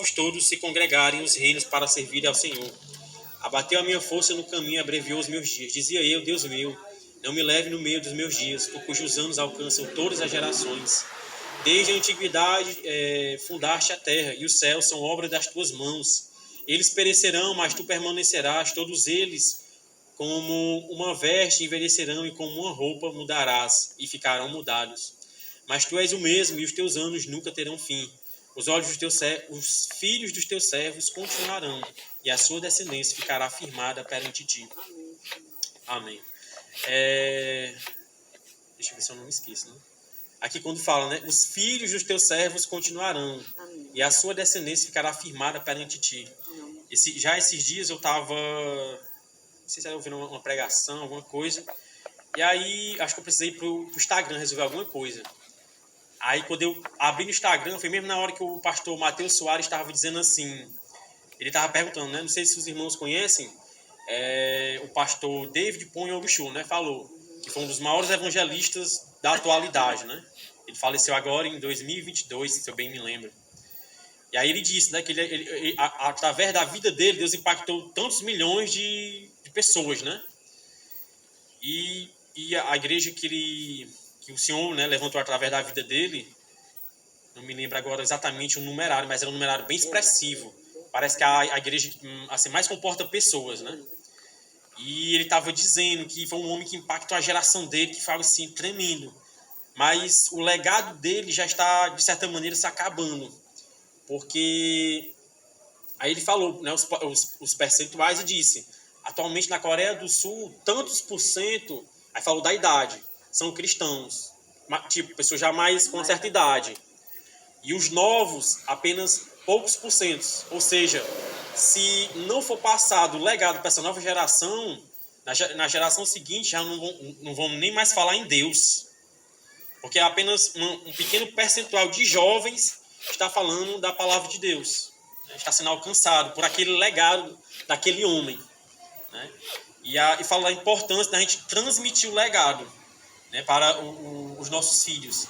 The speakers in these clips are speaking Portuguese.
povos todos se congregarem os reinos para servir ao Senhor. Abateu a minha força no caminho e abreviou os meus dias. Dizia eu, Deus meu, não me leve no meio dos meus dias, por cujos anos alcançam todas as gerações. Desde a antiguidade fundaste a terra, e os céus são obra das tuas mãos. Eles perecerão, mas tu permanecerás, todos eles como uma veste envelhecerão, e como uma roupa mudarás, e ficarão mudados. Mas tu és o mesmo, e os teus anos nunca terão fim. Os filhos dos teus servos continuarão, e a sua descendência ficará firmada perante ti. Amém. Deixa eu ver se eu não me esqueço, né? Aqui quando fala, né? Os filhos dos teus servos continuarão. Amém. E a sua descendência ficará firmada perante ti. Esses dias eu estava... Não sei se era ouvindo uma pregação, alguma coisa. E aí, acho que eu precisei ir pro Instagram resolver alguma coisa. Aí, quando eu abri no Instagram, foi mesmo na hora que o pastor Matheus Soares estava dizendo assim... Ele estava perguntando, né? Não sei se os irmãos conhecem. O pastor David Ponyobichu, né? Falou que foi um dos maiores evangelistas da atualidade, né? Ele faleceu agora em 2022, se eu bem me lembro. E aí ele disse, né, que através da vida dele, Deus impactou tantos milhões de pessoas, né? E a igreja que o Senhor, né, levantou através da vida dele, não me lembro agora exatamente o numerário, mas era um numerário bem expressivo. Parece que a igreja assim, mais comporta pessoas, né? E ele estava dizendo que foi um homem que impactou a geração dele, que foi assim, tremendo. Mas o legado dele já está, de certa maneira, se acabando. Porque aí ele falou, né, os percentuais e disse, atualmente na Coreia do Sul, tantos por cento, aí falou da idade, são cristãos. Tipo, pessoas já mais com uma certa idade. E os novos, apenas poucos por cento. Ou seja, se não for passado o legado para essa nova geração, na geração seguinte já não vão nem mais falar em Deus. Porque é apenas um pequeno percentual de jovens que está falando da palavra de Deus. Está sendo alcançado por aquele legado daquele homem. Né? E fala da importância da gente transmitir o legado, né, para os nossos filhos.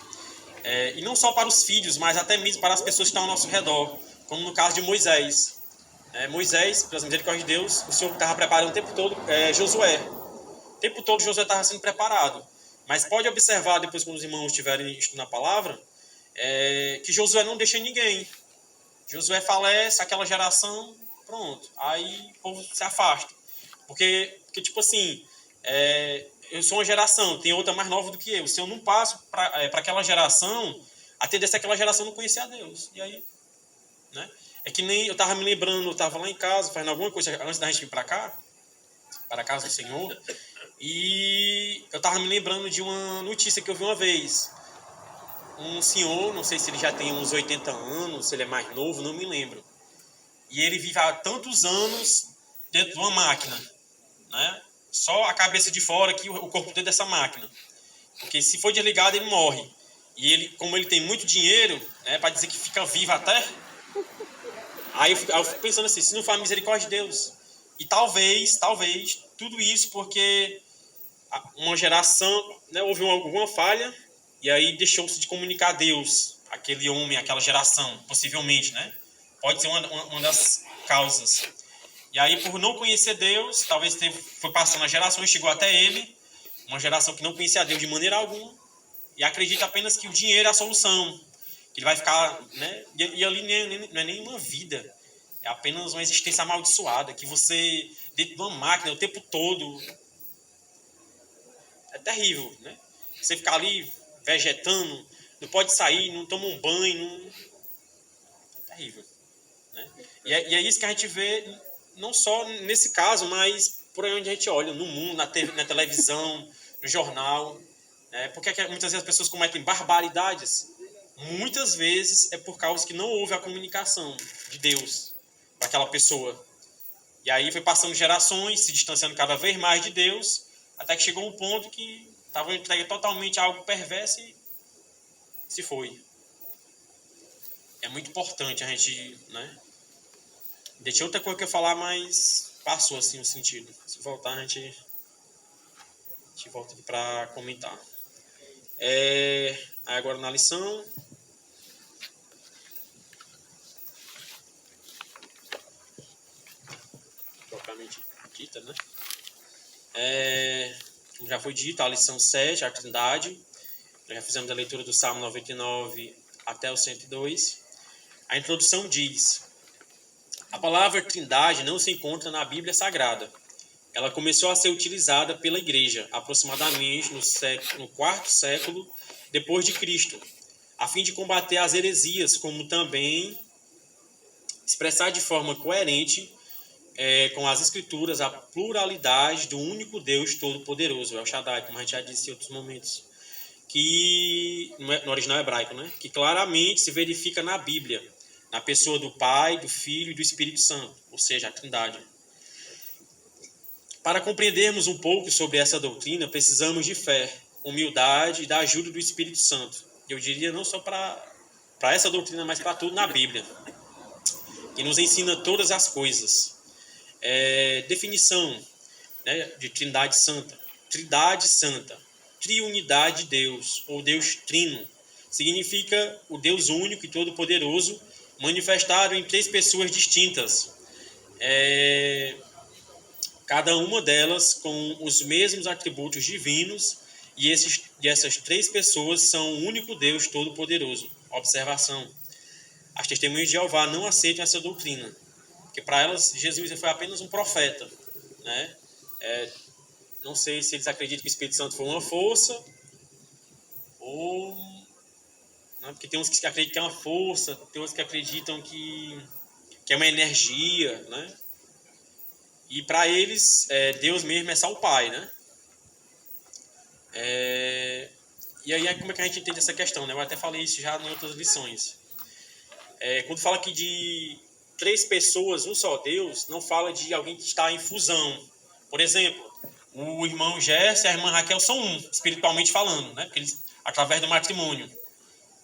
E não só para os filhos, mas até mesmo para as pessoas que estão ao nosso redor. Como no caso de Moisés. Moisés, pelas misericórdias de Deus, o Senhor estava preparando o tempo todo Josué. O tempo todo Josué estava sendo preparado. Mas pode observar, depois quando os irmãos estiverem estudando a palavra, que Josué não deixa ninguém. Josué falece, aquela geração, pronto. Aí o povo se afasta. Porque tipo assim, eu sou uma geração, tem outra mais nova do que eu. Se eu não passo para aquela geração, a tendência é aquela geração não conhecer a Deus. E aí, né? É que nem eu estava me lembrando, eu estava lá em casa, fazendo alguma coisa antes da gente vir para cá, para a casa do Senhor, e eu estava me lembrando de uma notícia que eu vi uma vez. Um senhor, não sei se ele já tem uns 80 anos, se ele é mais novo, não me lembro. E ele vive há tantos anos dentro de uma máquina, né? Só a cabeça de fora, aqui, o corpo dentro dessa máquina. Porque se for desligado, ele morre. E ele, como ele tem muito dinheiro, né, para dizer que fica vivo até... Aí eu fico pensando assim, se não for a misericórdia de Deus. E talvez, tudo isso porque uma geração, né, houve alguma falha, e aí deixou-se de comunicar a Deus, aquele homem, aquela geração, possivelmente, né? Pode ser uma das causas. E aí, por não conhecer Deus, talvez foi passando as gerações, chegou até ele, uma geração que não conhecia a Deus de maneira alguma, e acredita apenas que o dinheiro é a solução, que ele vai ficar, né? E ali não é nem uma vida, é apenas uma existência amaldiçoada, que você, dentro de uma máquina, o tempo todo, é terrível, né? Você ficar ali vegetando, não pode sair, não toma um banho, é terrível, né? E é isso que a gente vê, não só nesse caso, mas por aí onde a gente olha, no mundo, na televisão, no jornal, né? Porque muitas vezes as pessoas cometem barbaridades. Muitas vezes é por causa que não houve a comunicação de Deus para aquela pessoa. E aí foi passando gerações, se distanciando cada vez mais de Deus, até que chegou um ponto que estava entregue totalmente a algo perverso e se foi. É muito importante a gente, né? Deixa outra coisa que eu falar, mas passou assim o sentido. Se voltar, a gente volta aqui para comentar. Aí agora na lição. propriamente dita, né? Como já foi dito, a lição 7, a Trindade. Nós já fizemos a leitura do Salmo 99 até o 102. A introdução diz: a palavra Trindade não se encontra na Bíblia Sagrada. Ela começou a ser utilizada pela Igreja aproximadamente no quarto século depois de Cristo, a fim de combater as heresias, como também expressar de forma coerente com as Escrituras a pluralidade do único Deus Todo-Poderoso, El Shaddai, como a gente já disse em outros momentos, que no original hebraico, né? Que claramente se verifica na Bíblia, na pessoa do Pai, do Filho e do Espírito Santo, ou seja, a Trindade. Para compreendermos um pouco sobre essa doutrina, precisamos de fé, humildade e da ajuda do Espírito Santo. Eu diria não só para essa doutrina, mas para tudo na Bíblia, que nos ensina todas as coisas. Definição, né, de Trindade Santa. Trindade Santa, triunidade de Deus, ou Deus Trino, significa o Deus único e todo-poderoso, manifestado em 3 pessoas distintas. Cada uma delas com os mesmos atributos divinos, e essas 3 pessoas são o único Deus Todo-Poderoso. Observação: as testemunhas de Jeová não aceitam essa doutrina, porque para elas Jesus foi apenas um profeta, né? Não sei se eles acreditam que o Espírito Santo foi uma força, ou... Não, porque tem uns que acreditam que é uma força, tem uns que acreditam que é uma energia, né? E para eles, Deus mesmo é só o Pai, né? E aí, como é que a gente entende essa questão, né? Eu até falei isso já em outras lições. Quando fala aqui de 3 pessoas, um só Deus, não fala de alguém que está em fusão. Por exemplo, o irmão Gerson e a irmã Raquel são um, espiritualmente falando, né? Porque eles, através do matrimônio.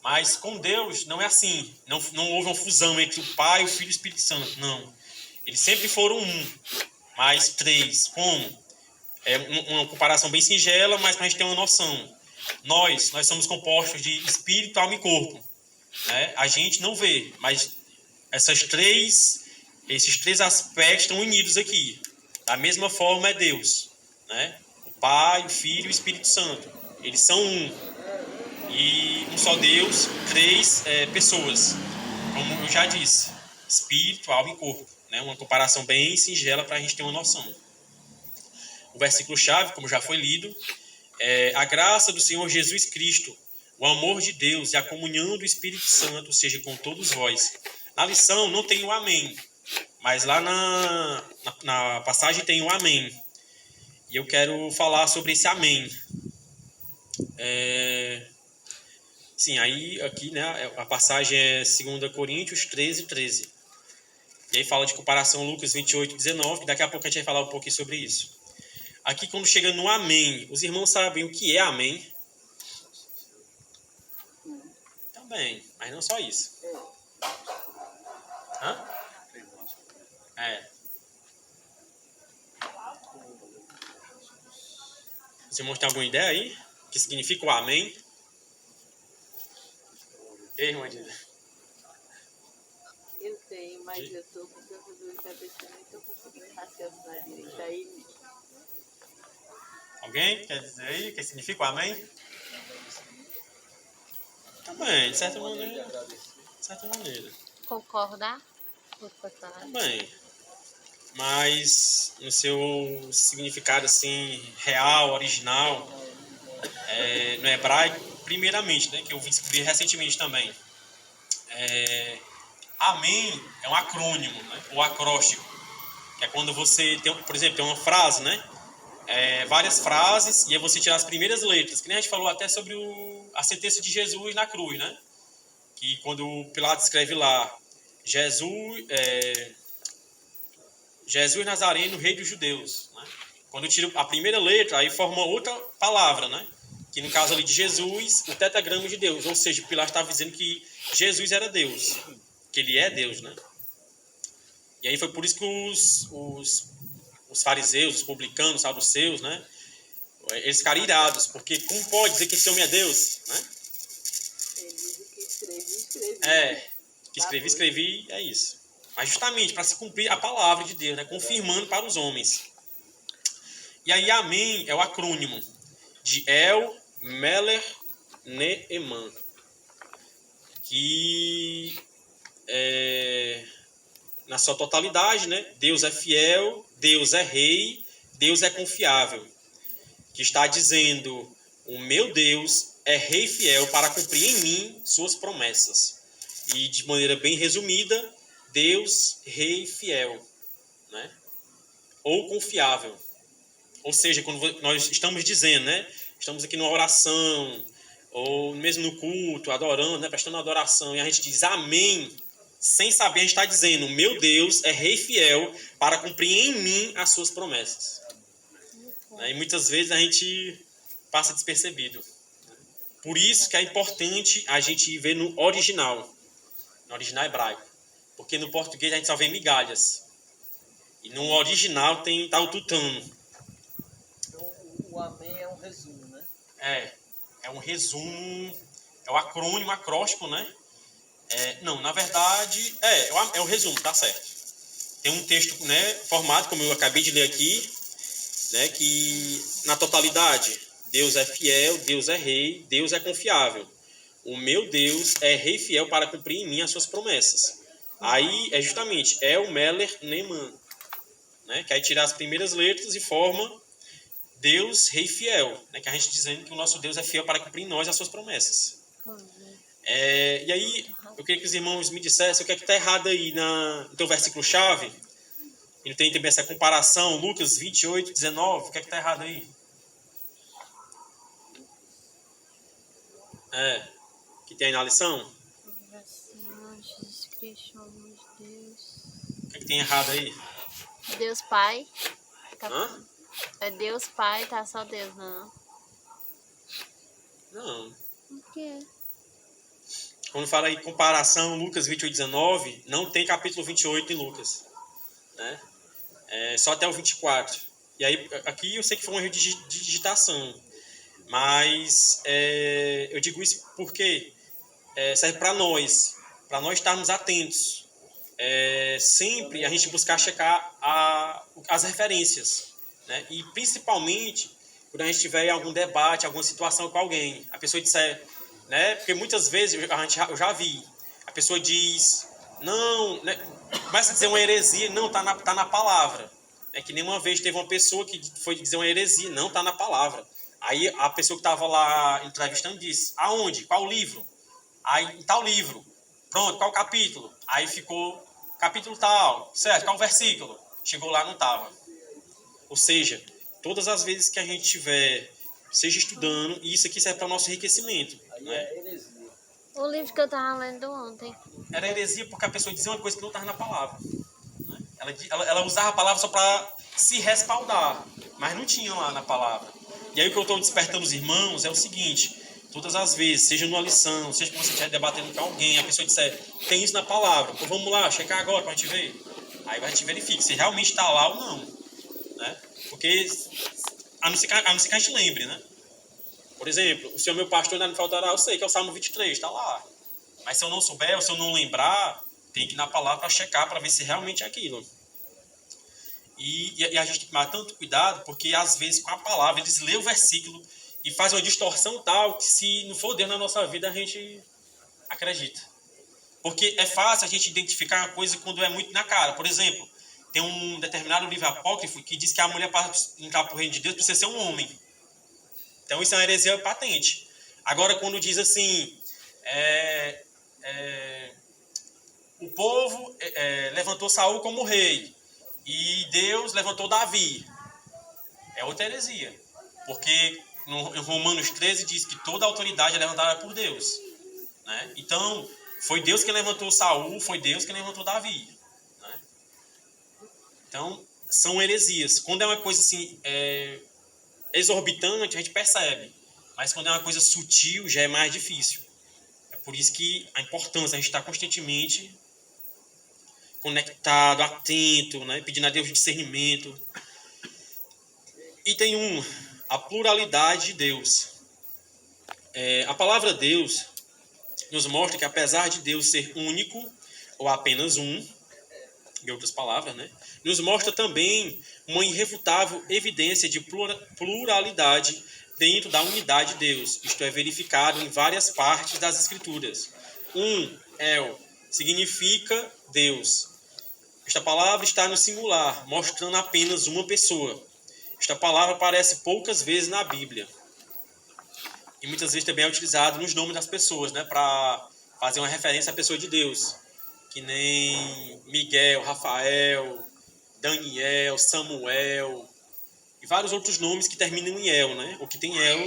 Mas com Deus não é assim. Não houve uma fusão entre o Pai, o Filho e o Espírito Santo. Não. Eles sempre foram um. Mais 3. Como? Uma comparação bem singela, mas para a gente ter uma noção. Nós somos compostos de espírito, alma e corpo, né? A gente não vê, mas esses 3 aspectos estão unidos aqui. Da mesma forma é Deus, né? O Pai, o Filho e o Espírito Santo. Eles são um. E um só Deus, 3 pessoas. Como eu já disse, espírito, alma e corpo. Né? Uma comparação bem singela para a gente ter uma noção. O versículo-chave, como já foi lido, a graça do Senhor Jesus Cristo, o amor de Deus e a comunhão do Espírito Santo seja com todos vós. Na lição não tem o amém, mas lá na passagem tem o amém. E eu quero falar sobre esse amém. Sim, aí aqui, né, a passagem é 2 Coríntios 13:13. E aí fala de comparação Lucas 28:19, que daqui a pouco a gente vai falar um pouquinho sobre isso. Aqui, quando chega no amém, os irmãos sabem o que é amém? Também, mas não só isso. Hã? Os irmãos têm alguma ideia aí? O que significa o amém? Ei, irmã Dida. Eu tenho, mas eu estou com tanta dor de cabeça que nem estou conseguindo raciocinar direito. Aí, Alguém quer dizer aí o que significa o amém? Também, de certa maneira. concordar? Também. Mas no seu significado assim, real, original, no hebraico, primeiramente, né, que eu descobri recentemente também. Amém é um acrônimo, né, ou acróstico. Que é quando você tem, por exemplo, tem uma frase, né? Várias frases, e aí você tirar as primeiras letras, que nem a gente falou até sobre a sentença de Jesus na cruz, né? Que quando Pilatos escreve lá, Jesus Nazareno, rei dos judeus, né? Quando tira a primeira letra, aí forma outra palavra, né? Que no caso ali de Jesus, o tetragrama de Deus, ou seja, Pilatos estava dizendo que Jesus era Deus, que ele é Deus, né? E aí foi por isso que os fariseus, os publicanos, saduceus, né? Eles ficaram irados, porque como pode dizer que esse homem é Deus, né? ele diz que escrevi. Que escrevi, é isso. mas justamente para se cumprir a palavra de Deus, né? Confirmando para os homens. E aí, amém é o acrônimo de El, Meler, Neeman, que na sua totalidade, né? Deus é fiel, Deus é rei, Deus é confiável. Que está dizendo, o meu Deus é rei fiel para cumprir em mim suas promessas. E de maneira bem resumida, Deus, rei fiel, né? Ou confiável. Ou seja, quando nós estamos dizendo, né? Estamos aqui numa oração, ou mesmo no culto, adorando, né? Prestando adoração, e a gente diz amém, sem saber, a gente está dizendo, meu Deus é rei fiel para cumprir em mim as suas promessas. E muitas vezes a gente passa despercebido. Por isso que é importante a gente ver no original hebraico. Porque no português a gente só vê migalhas. E no original tá o tutano. Então, o amém é um resumo, né? É um resumo, é o acrônimo, acróstico, né? Não, na verdade, é o resumo, tá certo. Tem um texto, né, formado, como eu acabei de ler aqui, né, que na totalidade, Deus é fiel, Deus é rei, Deus é confiável. O meu Deus é rei fiel para cumprir em mim as suas promessas. Aí é justamente El, Meler, Neeman, né, que aí tira as primeiras letras e forma Deus, rei fiel, né, que a gente dizendo que o nosso Deus é fiel para cumprir em nós as suas promessas. E aí, eu queria que os irmãos me dissessem o que é que está errado aí no teu versículo-chave. Ele tem também essa comparação, Lucas 28, 19. O que é que está errado aí? Que tem aí na lição? Jesus Cristo, amor de Deus. O que é que tem errado aí? Deus Pai. Hã? É Deus Pai, tá só Deus, não? Não. O quê? Quando fala aí comparação, Lucas 28, 19, não tem capítulo 28 em Lucas. Né? Só até o 24. E aí, aqui eu sei que foi um erro de digitação. Mas eu digo isso porque serve para nós estarmos atentos. Sempre a gente buscar checar as referências. Né? E principalmente quando a gente tiver em algum debate, alguma situação com alguém. A pessoa disser, né? Porque muitas vezes eu já vi, a pessoa diz, não, né? Começa a dizer uma heresia, não, tá na palavra. É que nenhuma vez teve uma pessoa que foi dizer uma heresia, não, tá na palavra. Aí a pessoa que estava lá entrevistando disse, aonde? Qual o livro? Aí, tal livro. Pronto, qual capítulo? Aí ficou, capítulo tal, certo, qual versículo? Chegou lá, não estava. Ou seja, todas as vezes que a gente estiver, seja estudando, e isso aqui serve para o nosso enriquecimento. Aí né? é heresia. O livro que eu tava lendo ontem. Era heresia porque a pessoa dizia uma coisa que não estava na palavra. Né? Ela usava a palavra só para se respaldar, mas não tinha lá na palavra. E aí o que eu estou despertando os irmãos é o seguinte, todas as vezes, seja numa lição, seja que você estiver debatendo com alguém, a pessoa disser, tem isso na palavra, então vamos lá, checar agora para a gente ver. Aí a gente verifica se realmente está lá ou não. Né? Porque, a não ser que a gente lembre, né? Por exemplo, o Senhor meu pastor não me faltará, eu sei que é o Salmo 23, está lá. Mas se eu não souber, ou se eu não lembrar, tem que ir na palavra para checar, para ver se realmente é aquilo. E a gente tem que tomar tanto cuidado, porque às vezes com a palavra eles lêem o versículo e fazem uma distorção tal que se não for Deus na nossa vida, a gente acredita. Porque é fácil a gente identificar uma coisa quando é muito na cara. Por exemplo, tem um determinado livro apócrifo que diz que a mulher para entrar para o reino de Deus precisa ser um homem. Então isso é uma heresia patente. Agora quando diz assim, o povo levantou Saul como rei e Deus levantou Davi, é outra heresia. Porque em Romanos 13 diz que toda a autoridade é levantada por Deus. Né? Então, foi Deus que levantou Saul, foi Deus que levantou Davi. Né? Então, são heresias. Quando é uma coisa assim, exorbitante, a gente percebe. Mas quando é uma coisa sutil, já é mais difícil. É por isso que a importância a gente estar constantemente conectado, atento, né? Pedindo a Deus discernimento. E tem a pluralidade de Deus. A palavra Deus nos mostra que apesar de Deus ser único, ou apenas um, em outras palavras, né, nos mostra também uma irrefutável evidência de pluralidade dentro da unidade de Deus. Isto é verificado em várias partes das Escrituras. El significa Deus. Esta palavra está no singular, mostrando apenas uma pessoa. Esta palavra aparece poucas vezes na Bíblia. E muitas vezes também é utilizado nos nomes das pessoas, né, para fazer uma referência à pessoa de Deus. Que nem Miguel, Rafael, Daniel, Samuel e vários outros nomes que terminam em El, né? Ou que tem El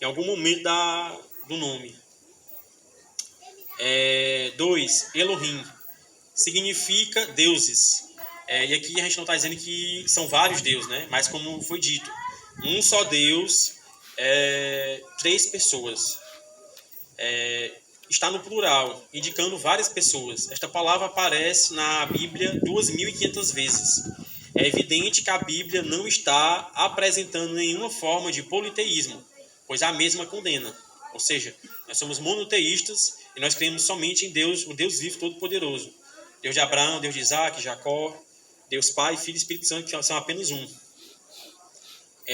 em algum momento do nome. 2. Elohim significa deuses. E aqui a gente não está dizendo que são vários deuses, né? Mas como foi dito, um só Deus, 3 pessoas. Está no plural, indicando várias pessoas. Esta palavra aparece na Bíblia 2.500 vezes. É evidente que a Bíblia não está apresentando nenhuma forma de politeísmo, pois a mesma condena. Ou seja, nós somos monoteístas e nós cremos somente em Deus, o Deus vivo todo-poderoso. Deus de Abraão, Deus de Isaac, Jacó, Deus Pai, Filho e Espírito Santo, que são apenas um.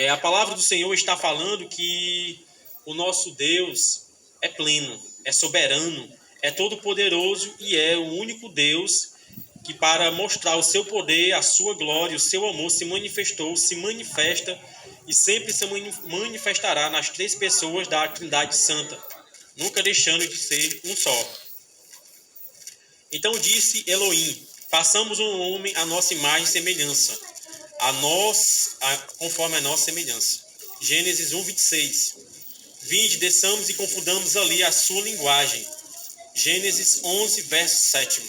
A palavra do Senhor está falando que o nosso Deus é pleno, é soberano, é todo-poderoso e é o único Deus que, para mostrar o seu poder, a sua glória, o seu amor, se manifestou, se manifesta e sempre se manifestará nas 3 pessoas da Trindade Santa, nunca deixando de ser um só. Então disse Elohim: façamos um homem à nossa imagem e semelhança, conforme a nossa semelhança. Gênesis 1:26. Vinde, desçamos e confundamos ali a sua linguagem. Gênesis 11, verso 7.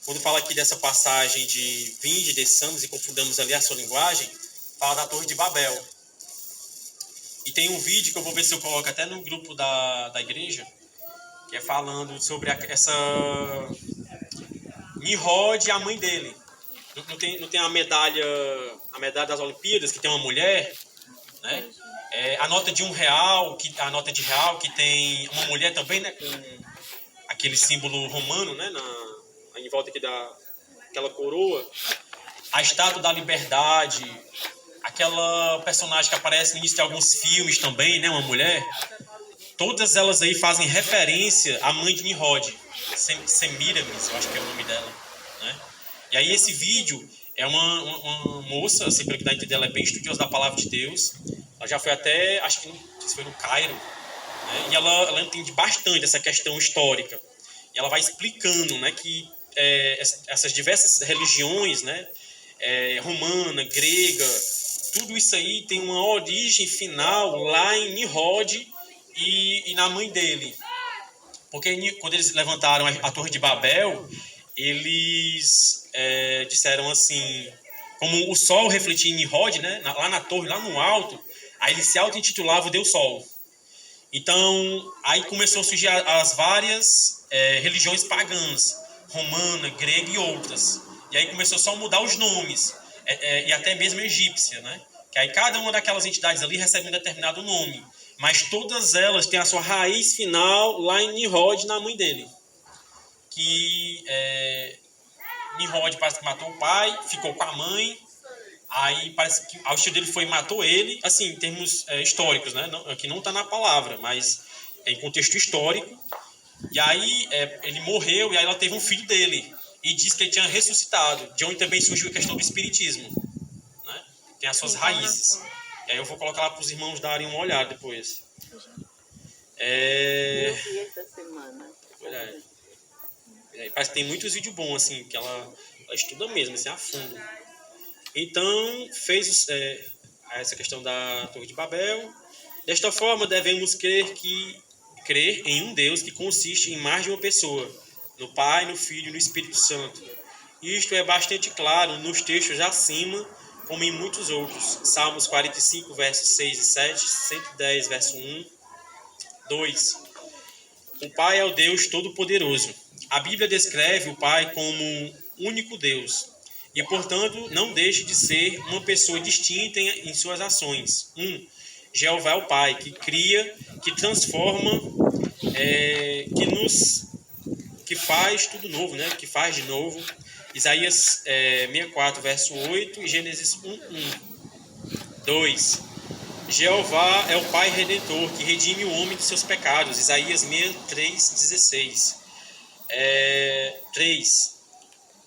Quando fala aqui dessa passagem de vinde, desçamos e confundamos ali a sua linguagem, fala da Torre de Babel. E tem um vídeo que eu vou ver se eu coloco até no grupo da igreja, que é falando sobre essa Nimrod e a mãe dele. Não tem a medalha das Olimpíadas, que tem uma mulher, né? A nota de R$1, a nota de real, que tem uma mulher também, né, com aquele símbolo romano, né, em volta aqui daquela coroa. A Estátua da Liberdade, aquela personagem que aparece no início de alguns filmes também, né, uma mulher. Todas elas aí fazem referência à mãe de Nimrod, Semiramis, eu acho que é o nome dela, né? E aí esse vídeo é uma moça, assim, pelo que dá a entender, ela é bem estudiosa da palavra de Deus. Ela já foi até, acho que foi no Cairo, né? E ela entende bastante essa questão histórica. E ela vai explicando, né, que essas diversas religiões, né, romana, grega, tudo isso aí tem uma origem final lá em Nimrod e na mãe dele. Porque quando eles levantaram a Torre de Babel, eles disseram assim, como o sol refletia em Nimrod, né, lá na torre, lá no alto, aí ele se auto-intitulava o Deus Sol. Então, aí começou a surgir as várias religiões pagãs, romana, grega e outras. E aí começou só a mudar os nomes, e até mesmo egípcia, né? Que aí cada uma daquelas entidades ali recebe um determinado nome, mas todas elas têm a sua raiz final lá em Nimrod, na mãe dele. Que Nimrod parece que matou o pai, ficou com a mãe, aí parece que o tio dele foi e matou ele, assim, em termos históricos, né? Aqui não está na palavra, mas em contexto histórico. E aí ele morreu e aí ela teve um filho dele e disse que ele tinha ressuscitado, de onde também surgiu a questão do espiritismo, né? Tem as suas raízes. E aí eu vou colocar lá para os irmãos darem uma olhada depois. Eu vi essa semana. Parece que tem muitos vídeos bons, assim, que ela estuda mesmo, assim, a fundo. Então, fez essa questão da Torre de Babel. Desta forma, devemos crer em um Deus que consiste em mais de uma pessoa, no Pai, no Filho e no Espírito Santo. Isto é bastante claro nos textos acima, como em muitos outros. Salmos 45, versos 6 e 7, 110, verso 1, 2. O Pai é o Deus Todo-Poderoso. A Bíblia descreve o Pai como único Deus e, portanto, não deixe de ser uma pessoa distinta em suas ações. Jeová é o Pai, que cria, que transforma, que faz tudo novo, né? Que faz de novo. Isaías 64, verso 8 e Gênesis 1, 2. Jeová é o Pai Redentor, que redime o homem dos seus pecados. Isaías 63, 16. 3.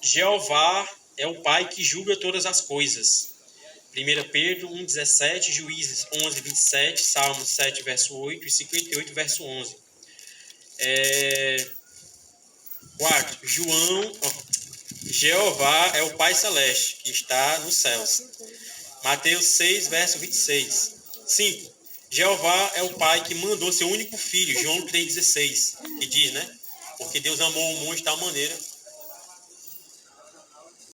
Jeová é o Pai que julga todas as coisas. 1 Pedro 1, 17, Juízes 11, 27, Salmos 7, verso 8 e 58, verso 11. 4. Jeová é o Pai Celeste, que está nos céus. Mateus 6, verso 26. 5. Jeová é o Pai que mandou seu único filho, João 3,16, que diz, né? Porque Deus amou o mundo de tal maneira